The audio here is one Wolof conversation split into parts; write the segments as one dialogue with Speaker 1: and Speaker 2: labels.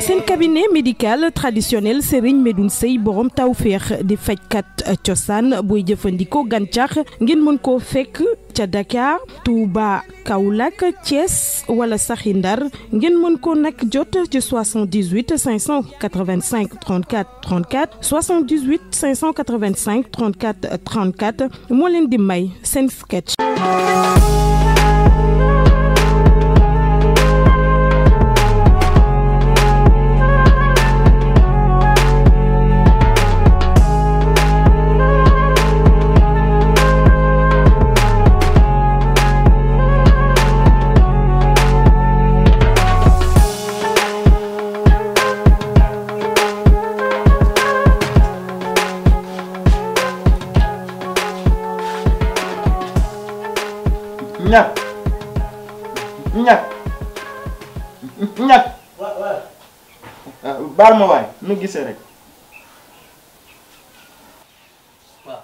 Speaker 1: seen cabinet médical traditionnel Serigne Medoune Sey borom tawféex di fajkat cosaan booy jëfandikoo gàncax ngeen mën koo fekk ca Dakar Touba Kaolack Thiès wala saxi Ndar ngeen mën ko nag jot ci 78 585 34 34 78 585 34 34 moo leen di may seen sketch.
Speaker 2: ñak baal ma waay nu gisee rek waaw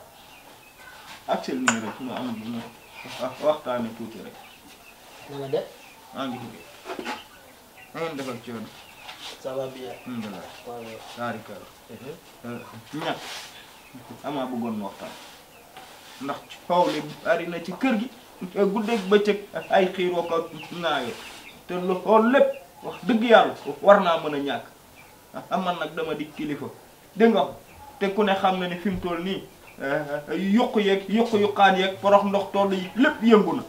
Speaker 2: actuel nii rek ñu am ñu waxtaane tuuti rek
Speaker 3: na de
Speaker 2: ngi fi ngeen defal ci yoon
Speaker 3: ça va bien
Speaker 2: waaw taarika ñak ama bëggoon waxtaan ndax coow li bari na ci kër gi guddeeg bëccëg ay xiiroo ko naayo te loolu lépp wax dëgg yàlla war naa mën a ñàkk man nag dama di kilifa dégg nga te ku ne xam na ne fi mu toll nii yuqaan yeeg porox ndox toll yi lépp yëngu na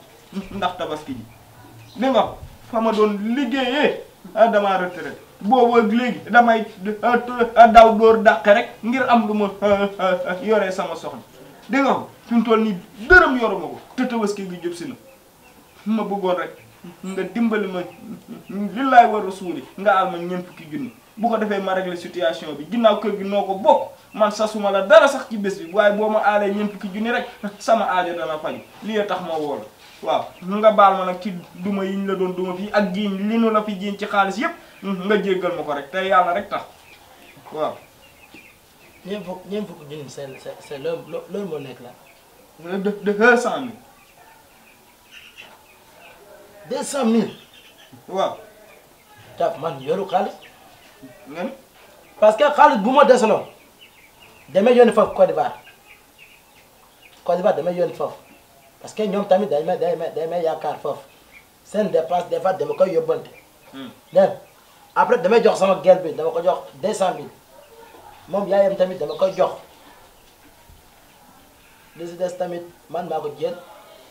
Speaker 2: ndax tabaski ji dégg nga fa ma doon liggéeyee dama retraité boobu ak léegi damay daw dóor dàqe rek ngir am lu ma yoree sama soxna dégg nga fi mu toll nii dërëm yoruma ko te tabaski gi jub si na ma bëggoon rek nga dimbali ma li laay war a suuli nga al ma ñeent fukki junni bu ko defee ma régler situation bi ginnaaw kër gi noo ko bokk man sasuma la dara sax ci bés bi waaye boo ma aalee ñeent fukki junni rek sama aajo dana faju lii tax ma woo la waaw nga baal ma nag ci duma yiñ la doon duma fii ak jiiñ li nu la fi jiiñ ci xaalis yépp nga jéggal ma ko rek te yàlla rek tax waaw
Speaker 3: ñeent fukki junni c'est loolu moo nekk la
Speaker 2: de 200 000
Speaker 3: 200 000
Speaker 2: waaw
Speaker 3: taf man yoru xaalis
Speaker 2: nga ni
Speaker 3: parce que xaalis bu ma desaloon damay yónni foofu Côte d'Ivoire damay yónni foofu parce que ñoom tamit day may yaakaar foofu seen dépense des fois dama koy yóbbante dégg après damay jox sama gel bi dama ko jox 200 000 moom yaayam tamit dama koy jox li si des tamit man maa ko jël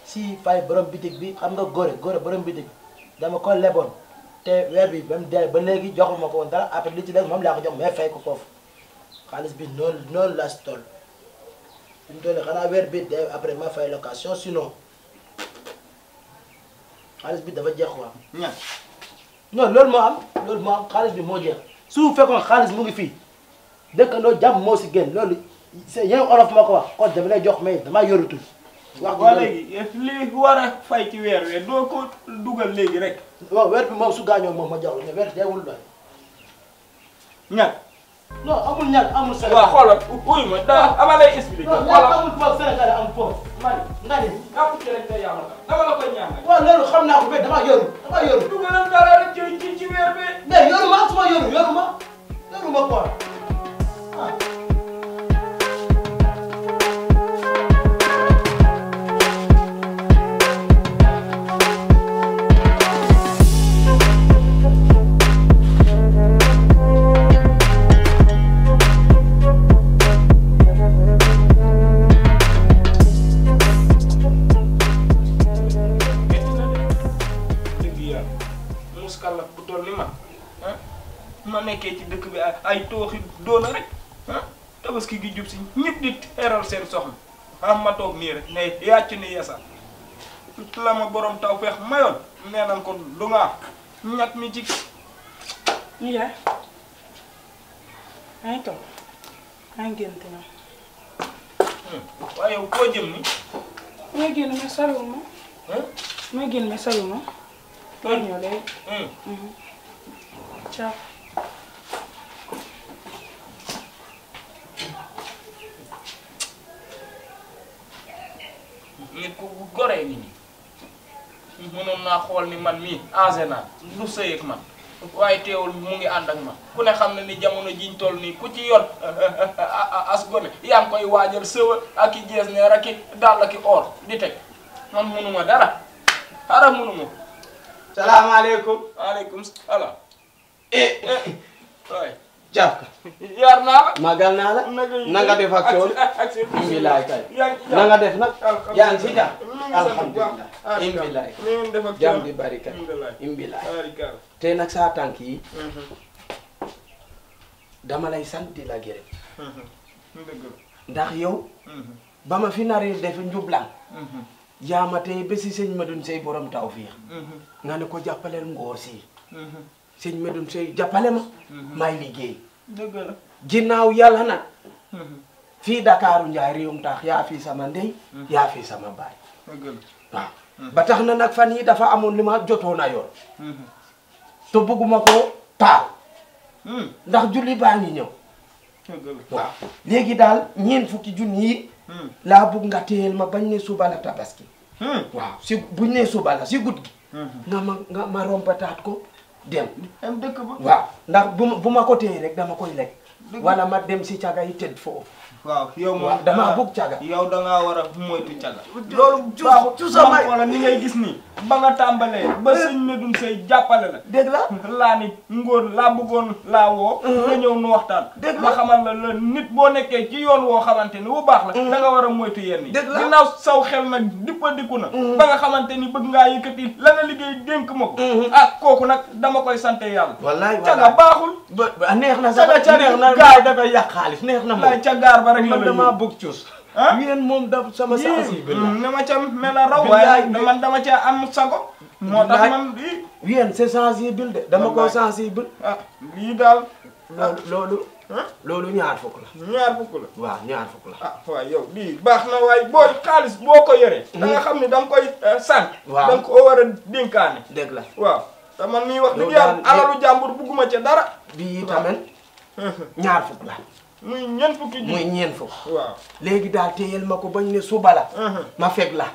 Speaker 3: si fay borom bitig bi xam nga góore borom bitig dama ko leboon te weer bi ba mu dee ba léegi joxuma ko woon dara après li ci des moom laa ko jox mais fay ko foofu xaalis bi noonu laa si toll fi mu toll xanaa weer bi dee après ma fay location sinon xaalis bi dafa jeex quoi.
Speaker 2: ñaar
Speaker 3: non loolu moo am xaalis bi moo jeex su fekkoon xaalis mu ngi fii dëkkandoo jàmm moo si génn loolu c'est yéen olof moo ko wax kon dama lay jox mais damaa yorutul.
Speaker 2: wax ba léegi li war a fay ci weer weer doo ko dugal léegi rek.
Speaker 3: waaw weer bi moom su gaañoo moom ma jox la mais weer deewul doy.
Speaker 2: ñàkk.
Speaker 3: non amul ñàkk amul Sénégal.
Speaker 2: waaw xoolal uy ma daa ama lay expliqué.
Speaker 3: non ñàkk amul foofu Sénégal amul foofu. man nga ni.
Speaker 2: amul ci rek te yàlla dama la koy ñaan rek.
Speaker 3: waaw loolu xam naa ko mais damaa yoru.
Speaker 2: dugalal dara rek ci weer bi.
Speaker 3: mais yoruma su ma yoruma quoi ah.
Speaker 2: ma nekkee ci dëkk bi ay tooxi doona rek tabaski gi jub si ñëpp di teeral seen soxna ma toog nii rek ne yàcc ni yesa la ma borom taw feex mayoon nee nañ ko du nga ñett mi ci
Speaker 4: nii la maa ngi toog maa ngi génn dina
Speaker 2: waaye yow koo jëm ni
Speaker 4: may génn mais soriwul ma may ñëw léegi ciao
Speaker 2: nit ku goree nit ñi mënoon naa xool ni man mii âgé naa du sëy ak man waaye teewul mu ngi ànd ak man ku ne xam ne ni jamono jiñ toll nii ku ci yor as gone yaa ngi koy waajal sëwa ak i jees neer ak i dàll ak i or di teg man mënuma dara mënuma.
Speaker 3: salaamaaleykum.
Speaker 2: waaleykum salaam. waay.
Speaker 3: Jàpp.
Speaker 2: yar naa la.
Speaker 3: magal naa la. na nga def ak tool. imbilaay kay. na nga def nag. yaa ngi si jàpp. alhamdulilah. imbilaay. jàmm di bari kay. imbilaay. te nag saa tànk yi. dama lay sant di la gërëm. ndax yow. ba ma fi naree def njublan. yaa ma tey ba si sëñ Medoune Seye borom tawfiix. nga ne ko jàppaleel ngóor si. sëñ Medoune Seye jàppale ma. may liggéey.
Speaker 2: dëgg la.
Speaker 3: ginnaaw yàlla nag. fii Dakaaru Njaay réewum taax yaa fi sama ndey. yaa fi sama baay.
Speaker 2: dëgg la.
Speaker 3: waaw ba tax na nag fan yi dafa amoon li ma jotoon a yor. te bëgguma ko taal. ndax julli baa ngi ñëw.
Speaker 2: dëgg la.
Speaker 3: waaw léegi daal ñeent fukki junni yi. laa bëgg nga téyel ma bañ ne suba la tabaski. waaw si buñ ne suba la si guddi gi. nga ma rompataat ko dem.
Speaker 2: am dëkk ba.
Speaker 3: waaw ndax bu ma ko téye rek dama koy lekk. wala ma dem si caga yi tëdd foofu.
Speaker 2: waaw yow moom
Speaker 3: damaa bëgg caga.
Speaker 2: yow da ngaa war a moytu caga.
Speaker 3: loolu
Speaker 2: baaxul wala ni ngay gis nii. ba nga tàmbalee ba sëñ Medoune Seye jàppale la.
Speaker 3: dégg la
Speaker 2: laa ni ngóor laa bëggoon laa woo. nga ñëw nu waxtaan.
Speaker 3: dégg la
Speaker 2: ma xamal la nit boo nekkee ci yoon woo xamante ni bu baax la. da nga war a moytu yenn yi.
Speaker 3: dégg la
Speaker 2: ginnaaw saw xel nag dippandiku na. ba nga xamante ni bëgg ngaa yëkkati la nga liggéey dénk ma ko. ah kooku nag dama koy sante yàlla.
Speaker 3: wallaay
Speaker 2: caga baaxul.
Speaker 3: ba neex na sax neex na
Speaker 2: gaay
Speaker 3: dafay yàq xaalis neex na moom.
Speaker 2: laay ca gaar ba rek la
Speaker 3: man damaa bëgg cuus.
Speaker 2: ah
Speaker 3: yéen moom da sama sensible la.
Speaker 2: ne ma ca mel a raw. waaye man dama ca am sago. moo tax man
Speaker 3: yéen c'est sensible de dama ko sensible.
Speaker 2: ah lii daal.
Speaker 3: loolu ñaar fukk la.
Speaker 2: ñaar fukk la.
Speaker 3: waaw ñaar fukk la.
Speaker 2: ah waaye yow lii baax na waaye booy xaalis boo ko yoree. da nga xam ne da nga koy sànq.
Speaker 3: waaw
Speaker 2: da nga koo war a dénkaane.
Speaker 3: dégg la
Speaker 2: waaw te man mii wax dëgg yàlla alalu jàmbur bugguma ca dara.
Speaker 3: bii tamit ñaar fukk la.
Speaker 2: muy ñeent fukki ji.
Speaker 3: muy ñeent fukk.
Speaker 2: waaw
Speaker 3: léegi daal téyel ma ko bañ ne suba la. ma fekk la.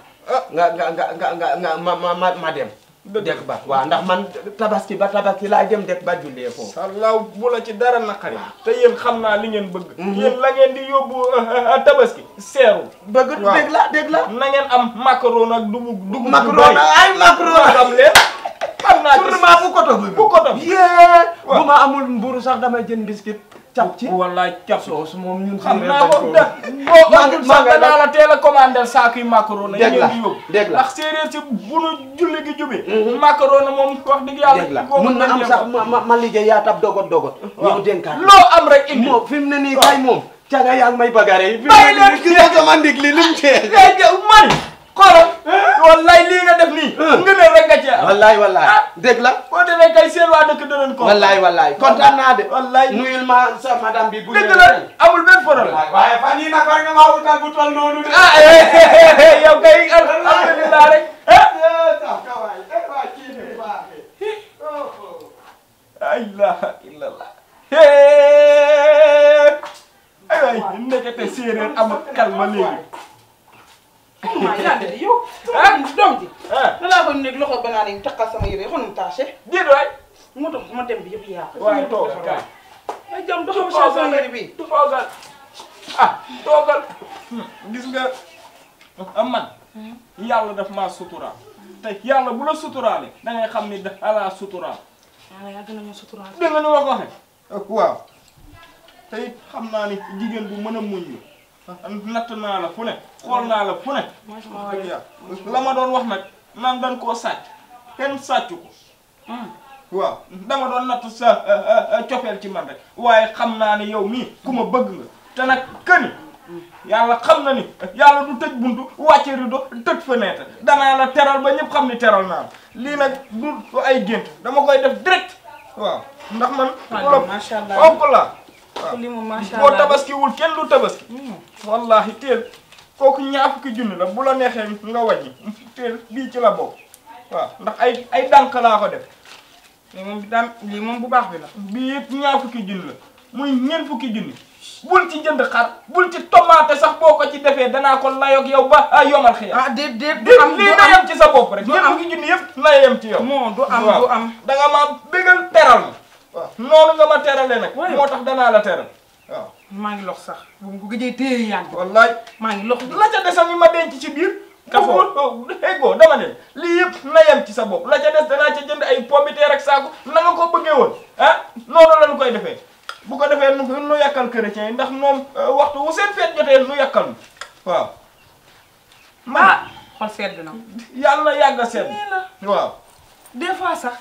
Speaker 3: nga ma dem. dëgg ba waaw ndax man tabaski ba tabaski laay dem dëkk ba jullee foofu.
Speaker 2: sallaaw bu la ci dara naqari. te yéen xam naa li ngeen bëgg. yéen la ngeen di yóbbu tabaski seeru.
Speaker 3: bëgg dégg la
Speaker 2: na ngeen am macaron ak dugub
Speaker 3: macaron ay macaron
Speaker 2: xam leen. xam naa
Speaker 3: ci bu koto bi
Speaker 2: bu koto bi.
Speaker 3: yee bu ma amul mburu sax damay jënd biscuit cap ci.
Speaker 2: wallaay cap
Speaker 3: soos moom ñun.
Speaker 2: xam naa ko da boo amul sax danaa la teel a commandé saako yi macaron yi ngeen di yóbbu.
Speaker 3: dégg la
Speaker 2: ndax séeréer si bu nu julli gi jubee. macaron moom wax dëgg yàlla.
Speaker 3: dégg la mun na am sax ma liggéey yaa tab dogot. ñëw dénkaat
Speaker 2: loo am rek indi.
Speaker 3: moom fi mu ne nii kay moom. caga yaa ngi may bagare yi.
Speaker 2: bàyyi leen
Speaker 3: gis nga sama ndig li lim cee.
Speaker 2: mani xoolal. wallaay lii nga def nii. nga ne rek nga cee am.
Speaker 3: wallaay dégg la.
Speaker 2: boo demee kay seen waa dëkk danañ ko.
Speaker 3: wallaay kontaan naa de.
Speaker 2: wallaay
Speaker 3: nuyul ma sa madame bi. bu
Speaker 2: dëgg la amul benn problème.
Speaker 3: waaye fan yii nag war nga maa wutal bu toll noonu de.
Speaker 2: ah yow kay alhamdulilah rek. la ilaha illallah. ay waay nekkete séeréer amul kalma léegi.
Speaker 4: yow. doom ji. da laa ko nekk loxo ba naa ne takkal sama yére xonum taché.
Speaker 2: déet waay.
Speaker 4: moo tax ma dem bi yëpp yaa ko.
Speaker 2: waaye toogal kay.
Speaker 4: ay jàmm doxal sama yére bi.
Speaker 2: toogal toogal. gis nga man. yàlla daf maa suturaal. te yàlla bu la suturaale da ngay xam ni ala suturaal.
Speaker 4: waaw yaa gën a ma suturaal.
Speaker 2: dégg nga ni ma ko waxee. waaw. te it xam naa ni jigéen bu mën a muñ la. natt naa la fu ne xool naa la fu ne. la ma doon wax nag naan dañ koo sàcc kenn sàccu ko. waaw dama doon natt sa cofeel ci man rek waaye xam naa ne yow mii ku ma bëgg nga te nag këni yàlla xam na ni yàlla du tëj buntu wàcce rido tëj fenêtre danaa la teral ba ñëpp xam ni teral naa la lii nag du ay gént dama koy def direct waaw ndax man.
Speaker 4: macha allah
Speaker 2: waaw waaw.
Speaker 4: lii moom macha
Speaker 2: boo
Speaker 4: allah
Speaker 2: tabaskiwul kenn du tabaski. wallahi teel kooku ñaar fukki junni la bu la neexee nga wàññi teel bii ci la bokk waaw ndax ay dànk laa ko def.
Speaker 4: lii moom bu baax bi la.
Speaker 2: bii it ñaar fukki junni la muy ñeent fukki junni bul ci jënd xar bul ci tomate sax boo ko ci defee danaa ko layoog yow ba yomal xëy
Speaker 4: déet
Speaker 2: du am lii na yem ci sa bopp rek ñëpp ngi junni yëpp na yem ci yow
Speaker 4: moo du am
Speaker 2: da nga ma bégal teral ma waaw noonu nga ma terale nag moo tax danaa la teral waaw
Speaker 4: maa ngi lox sax bu mu ko gëjee téye yàgg
Speaker 2: wallaay
Speaker 4: maa ngi lox
Speaker 2: la ca desal ni ma denc ci biir kafoo éggoo dama ne lii yëpp na yem ci sa bopp la ca des danaa ca jënd ay pomiteer ak saako na nga ko bëggee woon noonu lañu koy defee bu ko defee nu yàkkal chrétien yi ndax moom waxtu wu seen feet jotee nu yàkkal waaw
Speaker 4: xol sedd na
Speaker 2: yàlla yàgg a sedd waaw
Speaker 4: des fois sax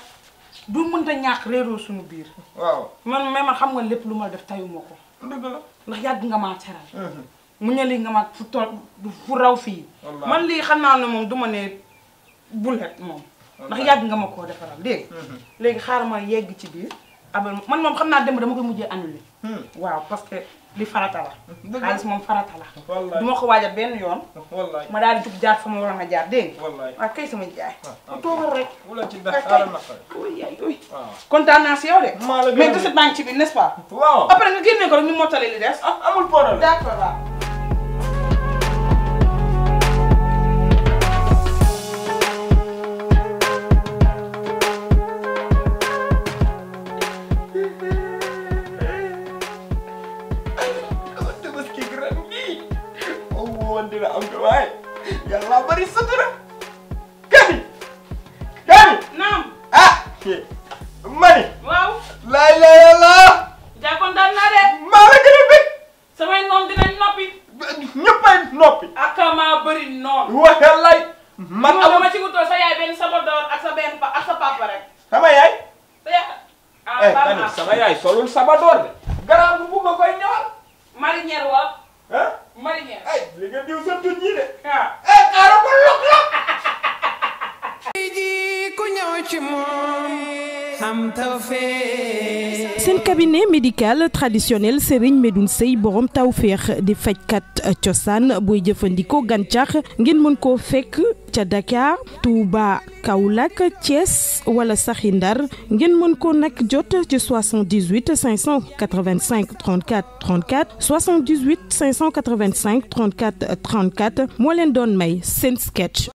Speaker 4: du mënta ñàkk réeroo suñu biir
Speaker 2: waaw
Speaker 4: man xam nga lépp lu ma def tayuma ko
Speaker 2: dëgg la
Speaker 4: ndax yàgg nga maa teral mu ne lii nga ma fu raw fii man lii xam naa ne moom du ma ne bulet moom ndax yàgg nga ma koo defaral léegi xaaral ma yegg ci biir abal man moom xam naa dem dama koy mujjee annulé waaw parce que li farata la xaalis moom farata la du ma ko waajal benn yoon ma daal di jug jaar fa ma waroon a jaar dégg nga waaw kay sama jaay toogal rek kontaan naa si yow de mais gisit maa ngi ci biir n'est-ce pas
Speaker 2: waaw
Speaker 4: après nga génne ko rek ñu mottali li des
Speaker 2: amul problème
Speaker 4: d'accord waaw
Speaker 2: dina am ko waaye yàlla bari sutura kani
Speaker 4: naam
Speaker 2: mani
Speaker 4: waaw
Speaker 2: laay la yàlla
Speaker 4: jàkkoon daan naa de
Speaker 2: maa la gën a bëgg
Speaker 4: samay noom dinañ noppi
Speaker 2: ñëppay noppi
Speaker 4: ak maa bëri noonu
Speaker 2: waxe lay man
Speaker 4: dama ci wutoo sa yaay benn sabadoor ak sa benn ak sa papa rek
Speaker 2: sama yaay
Speaker 4: sa yaay
Speaker 2: kani sama yaay solul sabadoor de garab bu nga koy ñëwal
Speaker 4: marinière wa marinière
Speaker 2: ay li nga diw sa tuñ ñi de
Speaker 4: xaaral
Speaker 2: ko lok lok
Speaker 5: ku ñëw ci moom am tawfeex
Speaker 1: seen cabinet médical traditionnel Serigne Medoune Seye borom tawfeex di fajkat cosaan booy jëfandikoo gàncax ngeen mën koo fekk ca Dakar Touba Kaolack Thiès wala saxi Ndar ngeen mën ko nag jot ci 78 585 34 34 78 585 34 34 moo leen doon may seen sketch